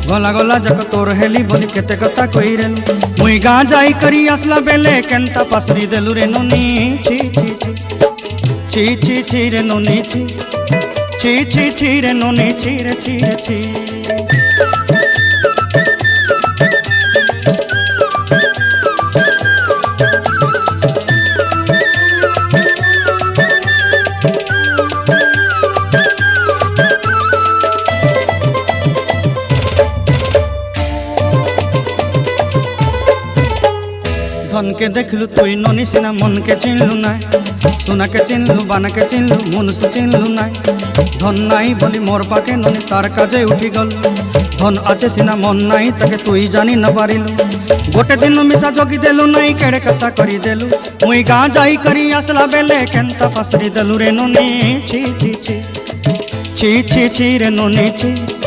गला गला जक तोर हेली बोली केते कथा कहिरेलु मुई गाँ जाई करी आसला बेले केंता पासरी देलु रे नोनी छी छी छी छी छी रे नोनी छी छी छी छी रे नोनी छी रे छी रे छी। धन के देखलु तुई नोनी सिना मन के चिन्हलु नाय सुना के चिन्हलु बाना के चिन्हलु मुनुष चिन्हलु नाय धन नाई बोली मोर पाके नोनी तार काजे उठी गल धन आचे सिना मन नाई ताके तुई जानी न पारिलु गोटे दिन मिसा जोगी देलु नाई केड़े कथा करी देलु मुई गाँ जाई करी आसला बेले केंता पासरी देलु रे नोनी छी छी छी छी छी छी रे नोनी छी।